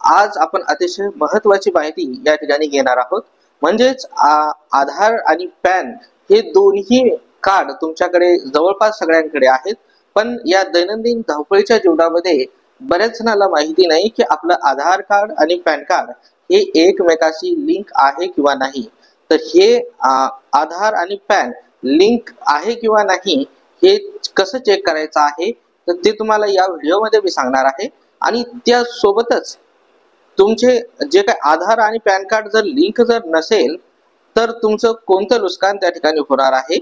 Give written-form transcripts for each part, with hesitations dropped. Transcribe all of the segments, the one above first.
आज आपण अतिशय महत्त्वाची माहिती या ठिकाणी घेणार आहोत. म्हणजेच आधार आणि पॅन हे दोन्ही कार्ड तुमच्याकडे जवळपास सगळ्यांकडे आहेत, पण या दैनंदिन धावपळीच्या जीवनामध्ये बऱ्याच जणांना माहिती नाही की आपलं आधार कार्ड आणि पॅन कार्ड हे एकमेकाशी लिंक आहे किंवा नाही. तर हे आधार आणि पॅन लिंक आहे किंवा नाही हे कसं चेक करायचं आहे, तर ते तुम्हाला या व्हिडिओमध्ये मी सांगणार आहे. आणि त्या सोबतच तुमचे जे काही आधार आणि पॅन कार्ड जर लिंक जर नसेल तर तुमचं कोणतं नुकसान त्या ठिकाणी होणार आहे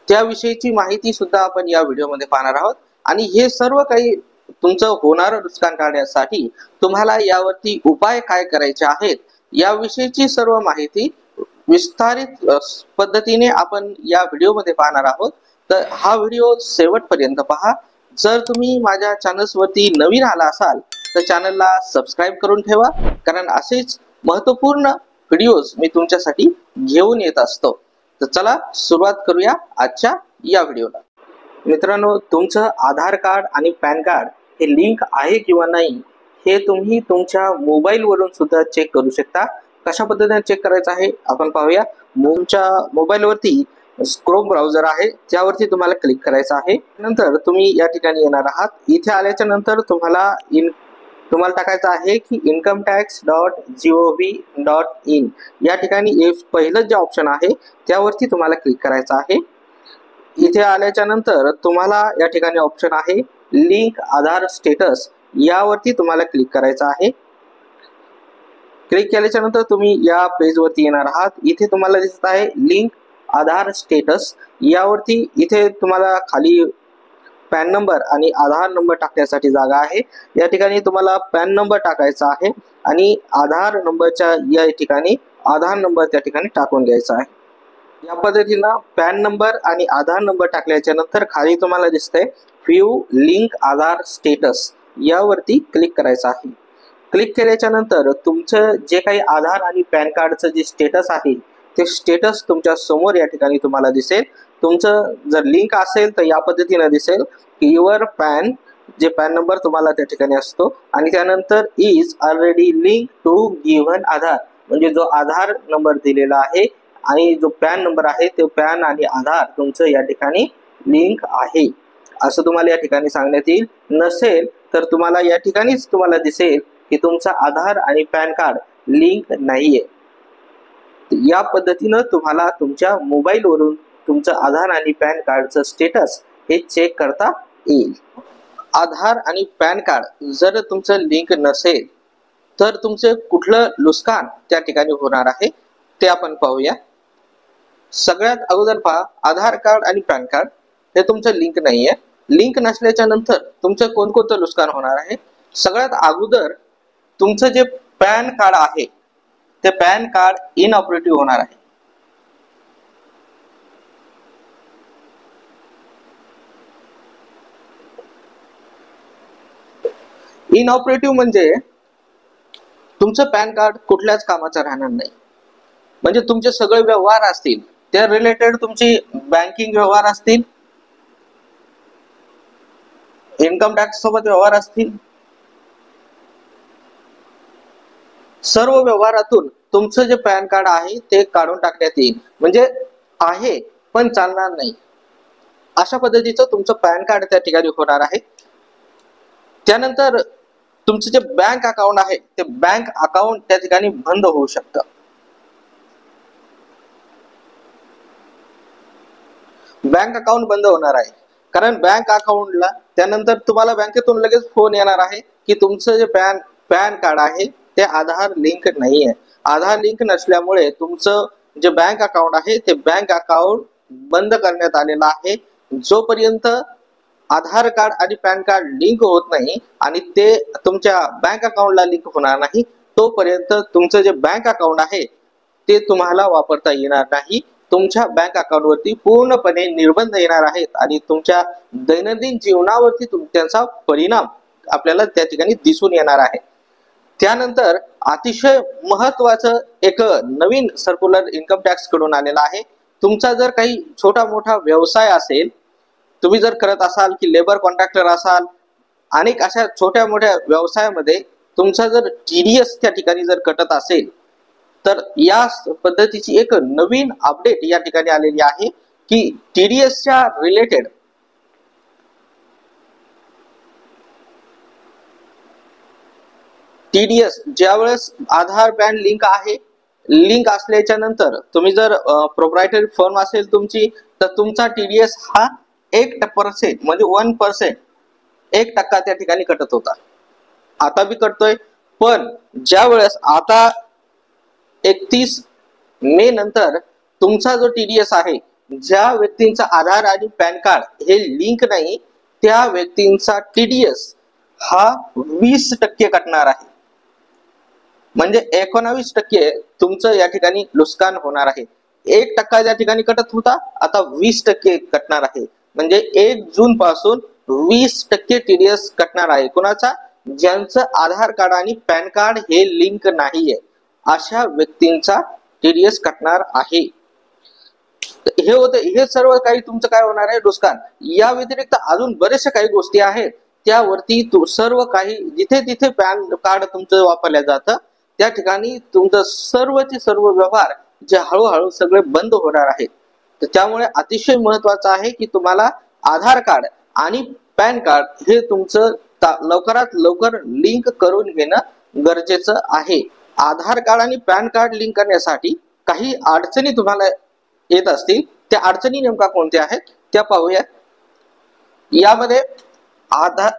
त्याविषयीची माहिती सुद्धा आपण या व्हिडिओमध्ये पाहणार आहोत. आणि हे सर्व काही तुमचं होणारं नुकसान टाळण्यासाठी तुम्हाला यावरती उपाय काय करायचे आहेत याविषयीची सर्व माहिती विस्तारित पद्धतीने आपण या व्हिडिओमध्ये पाहणार आहोत. तर हा व्हिडिओ शेवटपर्यंत पहा. जर तुम्ही माझ्या चॅनल्सवरती नवीन आला असाल तर चॅनलला सबस्क्राईब करून ठेवा, कारण असेच महत्त्वपूर्ण व्हिडिओज मी तुमच्यासाठी घेऊन येत असतो. तर चला सुरुवात करूया आजच्या या व्हिडिओला. मित्रांनो, तुमचं आधार कार्ड आणि पॅन कार्ड हे लिंक आहे किंवा नाही हे तुम्ही तुमच्या मोबाईल वरून सुद्धा चेक करू शकता. कशा पद्धतीने चेक करायचं आहे आपण पाहूया. तुमच्या मोबाईल वरती क्रोम ब्राउझर आहे, त्यावरती तुम्हाला क्लिक करायचं आहे. नंतर तुम्ही या ठिकाणी येणार आहात. इथे आल्याच्या नंतर तुम्हाला टाकायचं आहे की incometax.gov.in या ठिकाणी पहिलं जे ऑप्शन आहे त्यावरती तुम्हाला क्लिक करायचं आहे. इथे आल्याच्या नंतर तुम्हाला या ठिकाणी ऑप्शन आहे लिंक आधार स्टेटस, यावरती तुम्हाला क्लिक करायचं आहे. क्लिक केल्याच्या नंतर तुम्ही या पेज वरती येणार आहात. इथे तुम्हाला दिसत आहे लिंक आधार स्टेटस, यावरती इथे तुम्हाला खाली पॅन नंबर आणि आधार नंबर टाकण्यासाठी जागा आहे. या ठिकाणी तुम्हाला पॅन नंबर टाकायचा आहे आणि आधार नंबरच्या या ठिकाणी आधार नंबर त्या ठिकाणी टाकून घ्यायचा आहे. या पद्धतीने पॅन नंबर आणि आधार नंबर टाकल्याच्या नंतर खाली तुम्हाला दिसतंय व्ह्यू लिंक आधार स्टेटस, यावरती क्लिक करायचं आहे. क्लिक केल्याच्या नंतर तुमचं जे काही आधार आणि पॅन कार्डचं जे स्टेटस आहे ते स्टेटस तुमच्या समोर या ठिकाणी तुम्हाला दिसेल. तुमचं जर लिंक असेल तर या पद्धतीने दिसेल की युअर पॅन, जे पॅन नंबर तुम्हाला त्या ठिकाणी असतो आणि त्यानंतर is already link to given Aadhaar, म्हणजे जो आधार नंबर दिलेला आहे आणि जो पॅन नंबर आहे ते पॅन आणि आधार तुमचं या ठिकाणी लिंक आहे असं तुम्हाला या ठिकाणी सांगण्यात येईल. नसेल तर तुम्हाला या ठिकाणीच तुम्हाला दिसेल की तुमचा आधार आणि पॅन कार्ड लिंक नाहीये. या पद्धतीनं तुम्हाला तुमच्या मोबाईल वरून तुमचं आधार आणि पॅन कार्डचं स्टेटस हे चेक करता येईल. आधार आणि पॅन कार्ड जर तुमचं लिंक नसेल तर तुमचं कुठलं नुकसान त्या ठिकाणी होणार आहे ते आपण पाहूया. सगळ्यात अगोदर पहा, आधार कार्ड आणि पॅन कार्ड हे तुमचं लिंक नाहीये. लिंक नसल्याच्या नंतर तुमचं कोणकोणतं नुकसान होणार आहे. सगळ्यात अगोदर तुमचं जे पॅन कार्ड आहे ते पॅन कार्ड इनऑपरेटिव्ह होणार आहे. इनऑपरेटिव्ह म्हणजे तुमचं पॅन कार्ड कुठल्याच कामाचं राहणार नाही. म्हणजे तुमचे सगळे व्यवहार असतील त्या रिलेटेड, तुमची बँकिंग व्यवहार असतील, इन्कम टॅक्स सोबत व्यवहार असतील, सर्व व्यवहारातून तुमचं जे पॅन कार्ड आहे ते काढून टाकण्यात येईल. म्हणजे आहे पण चालणार नाही अशा पद्धतीचं तुमचं पॅन कार्ड त्या ठिकाणी होणार आहे. त्यानंतर तुमचं जे बँक अकाउंट आहे ते बँक अकाउंट त्या ठिकाणी बंद होऊ शकतं. बँक अकाउंट बंद होणार आहे कारण बँक अकाउंटला त्यानंतर तुम्हाला बँकेतून लगेच फोन येणार आहे की तुमचं जे पॅन कार्ड आहे ते आधार लिंक नाहीये. आधार लिंक नसल्यामुळे तुमचं जे बँक अकाउंट आहे ते बँक अकाउंट बंद करण्यात आलेलं आहे. जोपर्यंत आधार कार्ड आणि पॅन कार्ड लिंक होत नाही आणि ते तुमच्या बँक अकाउंटला लिंक होणार नाही तोपर्यंत तुमचं जे बँक अकाउंट आहे ते तुम्हाला वापरता येणार नाही. तुमच्या बँक अकाउंट वरती पूर्णपणे निर्बंध येणार आहेत आणि तुमच्या दैनंदिन जीवनावरती त्यांचा परिणाम आपल्याला त्या ठिकाणी दिसून येणार आहे. त्यानंतर अतिशय महत्त्वाचं एक नवीन सर्क्युलर इन्कम टॅक्स कडून आलेला आहे. तुमचा जर काही छोटा मोठा व्यवसाय असेल, तुम्ही जर करत असाल की लेबर कॉन्ट्रॅक्टर असाल, अनेक अशा छोट्या मोठ्या व्यवसायामध्ये तुमचा जर TDS त्या ठिकाणी जर कटत असेल तर या पद्धतीची एक नवीन अपडेट या ठिकाणी आलेली आहे की TDS च्या रिलेटेड TDS ज्यावेळेस आधार पॅन लिंक असल्याच्या नंतर तुम्ही जर प्रोप्रायटरी फर्म असेल तुमची तर तुमचा TDS हा 1% म्हणजे 1%, 1% त्या ठिकाणी कटत होता. आता बी कटतोय, पण ज्या वेळेस आता 31 मे नंतर तुमचा जो TDS आहे, ज्या व्यक्तींचा आधार आणि पॅन कार्ड हे लिंक नाही त्या व्यक्तींचा TDS हा 20% कटणार आहे. म्हणजे 19% तुमचं या ठिकाणी नुकसान होणार आहे. 1% त्या ठिकाणी कटत होता, आता 20% कटणार आहे. म्हणजे 1 जून पासून 20% TDS कटणार आहे. कोणाचा? ज्यांचं आधार कार्ड आणि पॅन कार्ड हे लिंक नाहीये अशा व्यक्तींचा TDS कटणार आहे. हे होते, हे सर्व काही तुमचं काय होणार आहे? नुकसान. या व्यतिरिक्त अजून बरेचशा काही गोष्टी आहेत त्यावरती सर्व काही जिथे जिथे पॅन कार्ड तुमचं वापरलं जातं त्या ठिकाणी तुमचं सर्वचे सर्व व्यवहार जे हळूहळू सगळे बंद होणार आहेत. तर त्यामुळे अतिशय महत्त्वाचं आहे की तुम्हाला आधार कार्ड आणि पॅन कार्ड हे तुमचं लवकरात लवकर लिंक करून घेणं गरजेचं आहे. आधार कार्ड आणि पॅन कार्ड लिंक करण्यासाठी काही अडचणी तुम्हाला येत असतील, त्या अडचणी नेमका कोणत्या आहेत त्या पाहूया. यामध्ये आधार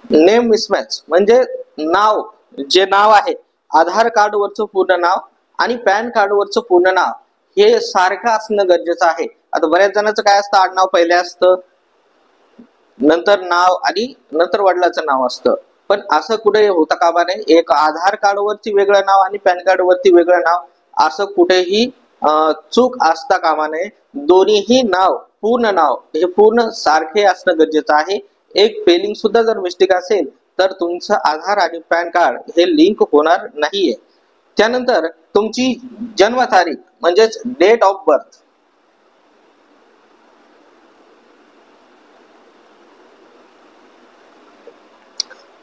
नेम मिसमॅच म्हणजे जे नाव आहे आधार कार्ड वरचं पूर्ण नाव आणि पॅन कार्ड वरचं पूर्ण नाव हे सारखं असणं गरजेचं आहे. आता बऱ्याच जणांचं काय असतं, आडनाव पहिले असतं, नंतर नाव आणि नंतर वडिलांचं नाव असतं. पण असं कुठे होता कामा नये. एक आधार कार्ड वरती वेगळं नाव आणि पॅन कार्ड वरती वेगळं नाव असं कुठेही चूक असता कामा नये. दोन्हीही नाव पूर्ण नाव हे पूर्ण सारखे असणं गरजेचं आहे. एक स्पेलिंग सुद्धा जर मिस्टेक असेल तर तुमचं आधार आणि पॅन कार्ड हे लिंक होणार नाहीये. त्यानंतर तुमची जन्मतारीख म्हणजेच डेट ऑफ बर्थ,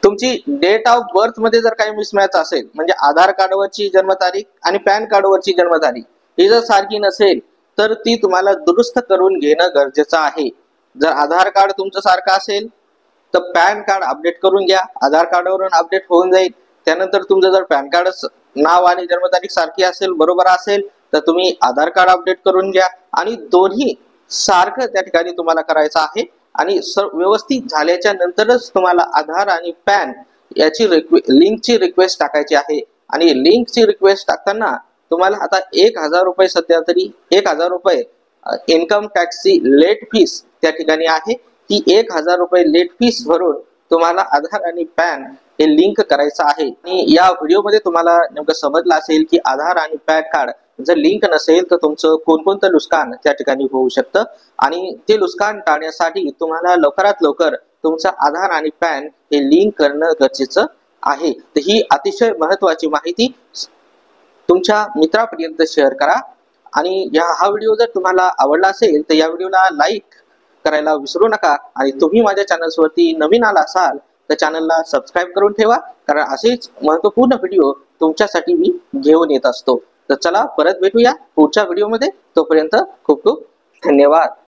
तुमची डेट ऑफ बर्थ मध्ये जर काही मिसमॅच असेल म्हणजे आधार कार्ड वरची जन्मतारीख आणि पॅन कार्ड वरची जन्मतारीख ही जर सारखी नसेल तर ती तुम्हाला दुरुस्त करून घेणं गरजेचं आहे. जर आधार कार्ड तुमचं सारखं असेल तर पॅन कार्ड अपडेट करून घ्या, आधार कार्डवरून अपडेट होऊन जाईल. त्यानंतर तुमचं जर पॅन कार्ड नाव आणि जन्मतारीख सारखी असेल, बरोबर असेल तर तुम्ही आधार कार्ड अपडेट करून घ्या आणि दोन्ही सारखं त्या ठिकाणी तुम्हाला करायचं आहे. आणि व्यवस्थित झाल्याच्या नंतरच तुम्हाला आधार आणि पॅन याची लिंकची रिक्वेस्ट टाकायची आहे. आणि लिंकची रिक्वेस्ट टाकताना तुम्हाला आता 1000 रुपये सध्या तरी 1000 रुपये इन्कम टॅक्सची लेट फीस त्या ठिकाणी आहे. ती 1000 रुपये लेट फीस भरून तुम्हाला आधार आणि पॅन हे लिंक करायचं आहे. आणि या व्हिडिओमध्ये तुम्हाला नेमकं समजलं असेल की आधार आणि पॅन कार्ड जर लिंक नसेल तर तुमचं कोणकोणतं नुकसान त्या ठिकाणी होऊ शकतं आणि ते नुकसान टाळण्यासाठी तुम्हाला लवकरात लवकर तुमचा आधार आणि पॅन हे लिंक करणं गरजेचं आहे. तर ही अतिशय महत्त्वाची माहिती तुमच्या मित्रापर्यंत शेअर करा. आणि हा व्हिडिओ जर तुम्हाला आवडला असेल तर या व्हिडिओला लाईक करायला विसरू नका. आणि तुम्ही माझ्या चॅनल्सवरती नवीन आला असाल तर चॅनलला सबस्क्राईब करून ठेवा, कारण असेच महत्त्वपूर्ण व्हिडिओ तुमच्यासाठी मी घेऊन येत असतो. तर चला परत भेटूया पुढच्या व्हिडिओमध्ये. तोपर्यंत खूप खूप धन्यवाद.